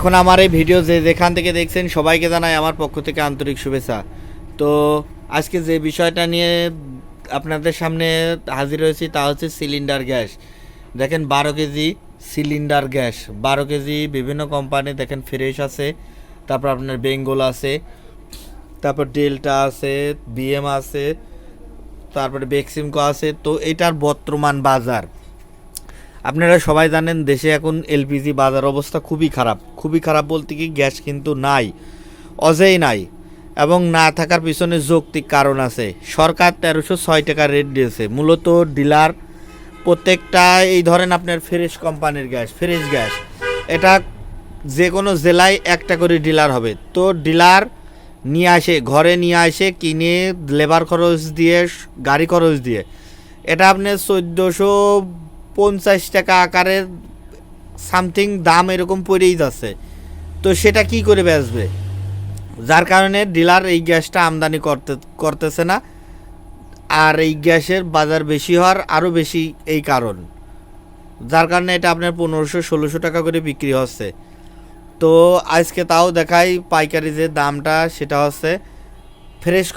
এখন আমার এই ভিডিও যেখান থেকে দেখছেন সবাইকে জানাই আমার পক্ষ থেকে আন্তরিক শুভেচ্ছা। তো আজকে যে বিষয়টা নিয়ে আপনাদের সামনে হাজির হয়েছি তা হচ্ছে সিলিন্ডার গ্যাস। দেখেন 12 কেজি সিলিন্ডার গ্যাস, 12 কেজি বিভিন্ন কোম্পানি দেখেন ফ্রেশ আছে, তারপর আপনার বেঙ্গল আছে, তারপর ডেল্টা আছে, বিএম আছে, তারপরে বেক্সিমকো আছে। তো এটার বর্তমান বাজার আপনারা সবাই জানেন, দেশে এখন এলপিজি বাজার অবস্থা খুবই খারাপ বলতে কি গ্যাস কিন্তু নাই, অজেই নাই, এবং না থাকার পিছনে যৌক্তিক কারণ আছে। সরকার 1306 টাকা রেট দিয়েছে, মূলত ডিলার প্রত্যেকটা এই ধরেন আপনার ফ্রেশ কোম্পানির গ্যাস, ফ্রেশ গ্যাস এটা যে কোনো জেলায় একটা করে ডিলার হবে। তো ডিলার নিয়ে আসে, ঘরে নিয়ে আসে, কিনে লেবার খরচ দিয়ে, গাড়ি খরচ দিয়ে এটা আপনার 1450 টাকা আকারের সামথিং দাম এরকম পড়েই যাচ্ছে। তো সেটা কি করে বেচবে? যার কারণে ডিলার এই গ্যাসটা আমদানি করতেছে না। আর এই গ্যাসের বাজার বেশি হওয়ার আরও বেশি এই কারণ, যার কারণে এটা আপনার 1500-1600 টাকা করে বিক্রি হচ্ছে। তো আজকে তাও দেখাই পাইকারি যে দামটা, সেটা হচ্ছে ফ্রেশ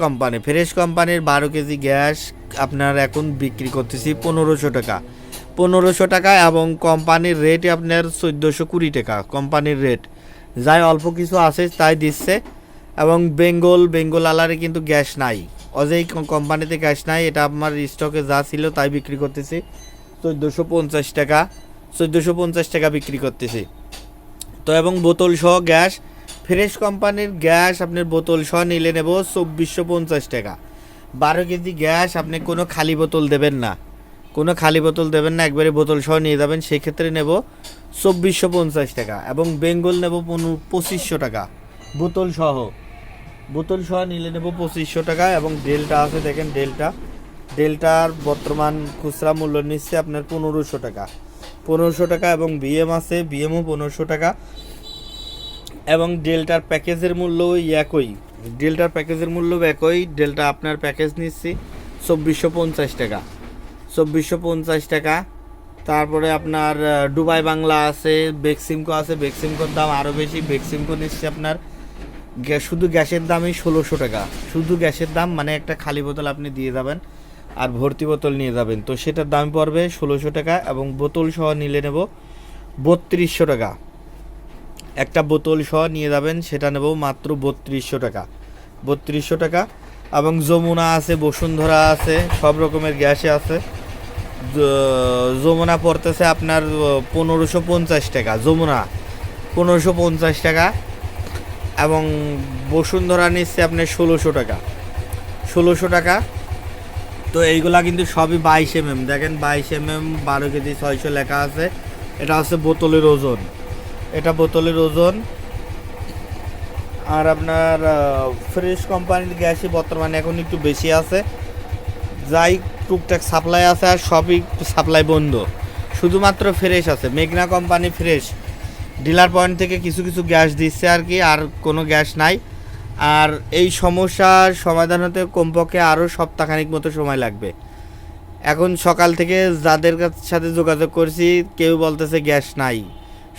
কোম্পানির 12 কেজি গ্যাস আপনার এখন বিক্রি করতেছি 1500 টাকা, এবং কোম্পানির রেট আপনার 1420 টাকা কোম্পানির রেট। যাই অল্প কিছু আছে তাই দিচ্ছে। এবং বেঙ্গল আলারে কিন্তু গ্যাস নাই, অজেই কোম্পানিতে গ্যাস নাই, এটা আমার স্টকে যা ছিল তাই বিক্রি করতেছি 1450 টাকা বিক্রি করতেছি। তো এবং বোতল সহ গ্যাস, ফ্রেশ কোম্পানির গ্যাস আপনার বোতল সহ নিলে নেব 2450 টাকা। 12 কেজি গ্যাস আপনি কোনো খালি বোতল দেবেন না, একবারে বোতল সহ নিয়ে যাবেন, সেক্ষেত্রে নেব 2450 টাকা। এবং বেঙ্গল নেব 2500 টাকা বোতল সহ নিলে নেব 2500 টাকা। এবং ডেল্টা আছে, দেখেন ডেল্টার বর্তমান খুচরা মূল্য নিচ্ছে আপনার 1500 টাকা। এবং বিএম আছে, বিএমও 1500 টাকা। এবং ডেল্টার প্যাকেজের মূল্য একই, ডেল্টা আপনার প্যাকেজ নিচ্ছি 2450 টাকা। তারপরে আপনার দুবাই বাংলা আছে, বেক্সিমকো আছে, বেক্সিমকোর দাম আরও বেশি। বেক্সিমকো নিচ্ছে আপনার শুধু গ্যাসের দামই 1600 টাকা, শুধু গ্যাসের দাম, মানে একটা খালি বোতল আপনি দিয়ে যাবেন আর ভর্তি বোতল নিয়ে যাবেন, তো সেটার দাম পড়বে 1600 টাকা। এবং বোতল সহ নিলে নেব 3200 টাকা, একটা বোতল সহ নিয়ে যাবেন, সেটা নেব মাত্র 3200 টাকা। এবং যমুনা আছে, বসুন্ধরা আছে, সব রকমের গ্যাসে আছে। যমুনা পড়তেছে আপনার 1550 টাকা, যমুনা 1550 টাকা। এবং বসুন্ধরা নিচ্ছে আপনার 1600 টাকা। তো এইগুলা কিন্তু সবই 22 mm, দেখেন 22 mm 12 কেজি 600 লেখা আছে। এটা হচ্ছে বোতলের ওজন, আর আপনার ফ্রেশ কোম্পানির গ্যাসই বর্তমানে এখন একটু বেশি আছে, যাই টুকটাক সাপ্লাই আছে, আর সবই সাপ্লাই বন্ধ, শুধুমাত্র ফ্রেশ আছে। মেঘনা কোম্পানি ফ্রেশ ডিলার পয়েন্ট থেকে কিছু গ্যাস দিচ্ছে আর কি, আর কোনো গ্যাস নাই। আর এই সমস্যার সমাধান হতে কমপক্ষে আরও সপ্তাহখানিক মতো সময় লাগবে। এখন সকাল থেকে যাদের সাথে যোগাযোগ করছি কেউ বলতেছে গ্যাস নাই,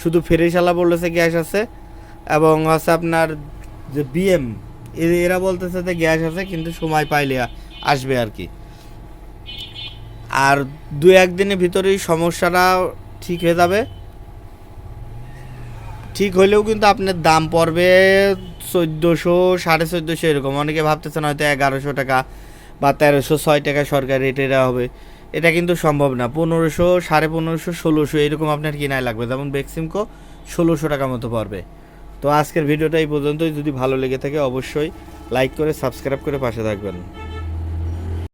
শুধু ফ্রেশওয়ালা বলতেছে গ্যাস আছে। এবং হচ্ছে আপনার যে বিএম, এরা বলতেছে যে গ্যাস আছে, কিন্তু সময় পাইলে আসবে আর কি। আর 2-1 দিনের ভিতরেই সমস্যাটা ঠিক হয়ে যাবে। ঠিক হইলেও কিন্তু আপনার দাম পড়বে 1400, 1450 এরকম। অনেকে ভাবতেছেন হয়তো 1100 টাকা বা 1306 টাকা সরকার রেটে দেওয়া হবে, এটা কিন্তু সম্ভব না। 1500, 1550, 1600 এরকম আপনার কিনায় লাগবে, যেমন বেক্সিমকো 1600 টাকা মতো পড়বে। তো আজকের ভিডিওটা এই পর্যন্তই। যদি ভালো লেগে থাকে অবশ্যই লাইক করে সাবস্ক্রাইব করে পাশে থাকবেন।